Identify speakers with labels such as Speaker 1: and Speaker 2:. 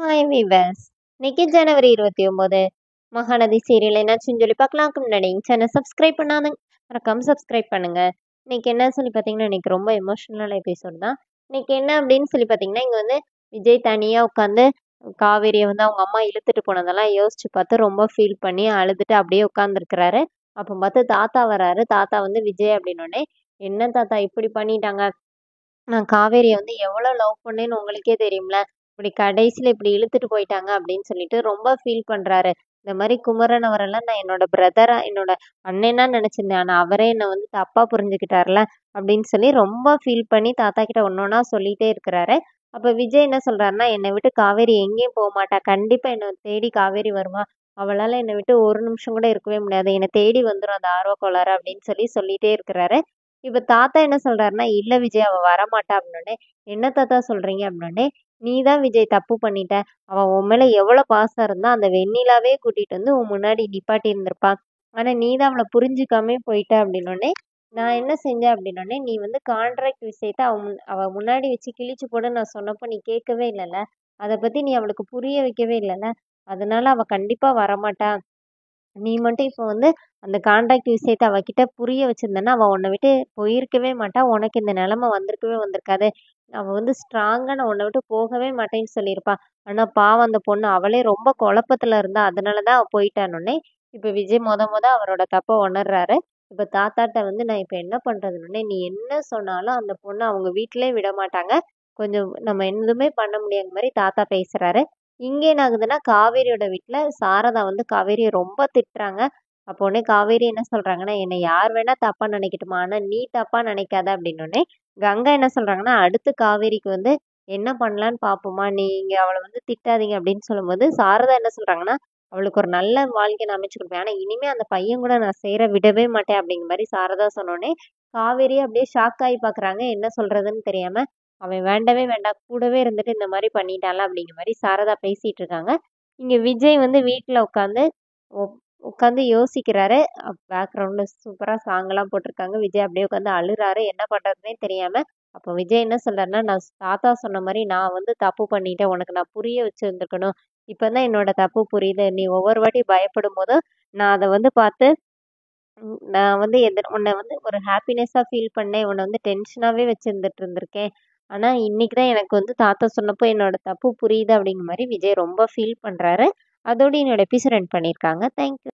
Speaker 1: Hi viewers. இன்னைக்கு ஜனவரி 29 Mahanadi serial என்னாச்சுன்னு சொல்லி பார்க்கலாம்க்கு முன்னாடி சேனல் சப்ஸ்கிரைப் பண்ணாதுங்க மறக்காம சப்ஸ்கிரைப் பண்ணுங்க. இன்னைக்கு என்ன சொல்லி பார்த்தீங்கன்னா இன்னைக்கு ரொம்ப எமோஷனலான எபிசோட் தான். இன்னைக்கு என்ன அப்படின்னு சொல்லி பார்த்தீங்கன்னா இங்கே வந்து விஜய் தனியாக உட்காந்து காவேரியை வந்து அவங்க அம்மா இழுத்துட்டு போனதெல்லாம் யோசிச்சு பார்த்து ரொம்ப ஃபீல் பண்ணி அழுதுட்டு அப்படியே உட்காந்துருக்கிறாரு. அப்போ பார்த்து தாத்தா வராரு. தாத்தா வந்து விஜய் அப்படின்னோடனே, என்ன தாத்தா இப்படி பண்ணிட்டாங்க, நான் காவேரிய வந்து எவ்வளோ லவ் பண்ணேன்னு உங்களுக்கே தெரியும்ல. இப்படி கடைசியில இப்படி இழுத்துட்டு போயிட்டாங்க அப்படின்னு சொல்லிட்டு ரொம்ப ஃபீல் பண்றாரு. இந்த மாரி குமரன் அவரெல்லாம் நான் என்னோட பிரதரா, என்னோட அண்ணனா நினைச்சிருந்தேன். ஆனா அவரே என்ன வந்து தப்பா புரிஞ்சுக்கிட்டார்ல அப்படின்னு சொல்லி ரொம்ப ஃபீல் பண்ணி தாத்தா கிட்ட ஒன்னொன்னா சொல்லிட்டே இருக்கிறாரு. அப்ப விஜய் என்ன சொல்றாருன்னா, என்னை விட்டு காவேரி எங்கேயும் போக மாட்டா. கண்டிப்பா என்னை தேடி காவேரி வருவா. அவளால என்னை விட்டு ஒரு நிமிஷம் கூட இருக்கவே முடியாது. என்னை தேடி வந்துரும் அந்த ஆர்வ கோளாறு அப்படின்னு சொல்லி சொல்லிட்டே இருக்கிறாரு. இப்ப தாத்தா என்ன சொல்றாருன்னா, "இல்ல விஜய் அவ வரமாட்டா" அப்படின்னோனே, "என்ன தாத்தா சொல்றீங்க?" அப்படின்னோனே, "நீ தான் விஜய் தப்பு பண்ணிட்ட. அவ உன் மேல எவ்வளோ பாசம் இருந்தா, அந்த வெண்ணிலாவே கூட்டிட்டு வந்து உன் முன்னாடி நிப்பாட்டி இருந்திருப்பா. ஆனா நீ தான் அவள புரிஞ்சுக்காமயே போயிட்ட" அப்படின்னோனே, "நான் என்ன செஞ்சேன்?" அப்படின்னோனே, "நீ வந்து கான்ட்ராக்ட் விஷயத்த அவ முன்னாடி வச்சு கிழிச்சு போடுன்னு நான் சொன்னப்போ நீ கேட்கவே இல்லல்ல. அத பத்தி நீ அவளுக்கு புரிய வைக்கவே இல்லல்ல. அதனால அவ கண்டிப்பா வரமாட்டா. நீ மட்டும் இப்போ வந்து அந்த கான்ட்ராக்ட் விஷயத்த அவகிட்ட புரிய வச்சிருந்தேன்னா, அவ உன்னை விட்டு போயிருக்கவே மாட்டா. உனக்கு இந்த நிலைமை வந்திருக்கவே வந்திருக்காது. அவ வந்து ஸ்ட்ராங்கா நான் உன்னை விட்டு போகவே மாட்டேன்னு சொல்லியிருப்பா. ஆனா பாவம் அந்த பொண்ணு அவளே ரொம்ப குழப்பத்துல இருந்தா. அதனால தான் அவ போயிட்டான்னொன்னே, இப்ப விஜய் மொத அவரோட தப்ப உணர்றாரு. இப்ப தாத்தாட்ட வந்து நான் இப்ப என்ன பண்றதுன்னொன்னே, நீ என்ன சொன்னாலும் அந்த பொண்ணு அவங்க வீட்டிலேயே விட மாட்டாங்க. கொஞ்சம் நம்ம எதுவுமே பண்ண முடியாத மாரி தாத்தா பேசுறாரு. இங்க என்ன ஆகுதுன்னா, காவேரியோட வீட்ல சாரதா வந்து காவேரிய ரொம்ப திட்டுறாங்க. அப்போ உடனே காவேரி என்ன சொல்றாங்கன்னா, "என்னை யார் வேணா தப்பா நினைக்கட்டுமா, ஆனா நீ தப்பா நினைக்காத" அப்படின்னோனே, கங்கா என்ன சொல்றாங்கன்னா, "அடுத்து காவேரிக்கு வந்து என்ன பண்ணலான்னு பார்ப்போமா, நீங்க அவள வந்து திட்டாதீங்க" அப்படின்னு சொல்லும்போது, சாரதா என்ன சொல்றாங்கன்னா, "அவளுக்கு ஒரு நல்ல வாழ்க்கைய நான் அமைச்சு குடுப்பேன். ஆனா இனிமே அந்த பையன் கூட நான் சேர விடவே மாட்டேன்" அப்படிங்கிற மாரி சாரதா சொன்னோனே, காவேரி அப்படியே ஷாக் ஆகி பார்க்குறாங்க. என்ன சொல்றதுன்னு தெரியாம. அவன் வேண்டவே வேண்டாம். கூடவே இருந்துட்டு இந்த மாரி பண்ணிட்டான்ல அப்படிங்கிற மாரி சாரதா பேசிட்டு இருக்காங்க. இங்க விஜய் வந்து வீட்ல உட்காந்து உ உட்காந்து யோசிக்கிறாரு. பேக்ரவுண்ட்ல சூப்பரா சாங்லாம் போட்டிருக்காங்க. விஜய் அப்படியே உட்காந்து அழுறாரு. என்ன பண்றதுன்னே தெரியாம. அப்போ விஜய் என்ன சொல்றாருன்னா, "நான் தாத்தா சொன்ன மாரி நான் வந்து தப்பு பண்ணிட்டேன். உனக்கு நான் புரிய வச்சிருந்துருக்கணும். இப்ப தான் என்னோட தப்பு புரியுது. நீ ஒவ்வொரு வாட்டி பயப்படும்போதும் நான் அத வந்து பார்த்து நான் வந்து உன்ன வந்து ஒரு ஹாப்பினஸ்ஸா ஃபீல் பண்ணேன். உன்ன வந்து டென்ஷனாவே வச்சிருந்துட்டு இருந்திருக்கேன். ஆனா, இன்னைக்கு தான் எனக்கு வந்து தாத்தா சொன்னப்போ என்னோட தப்பு புரியுது அப்படிங்கிற மாரி விஜய் ரொம்ப ஃபீல் பண்றாரு. அதோட என்னோட எபிசோட் எண்ட் பண்ணியிருக்காங்க. Thank you.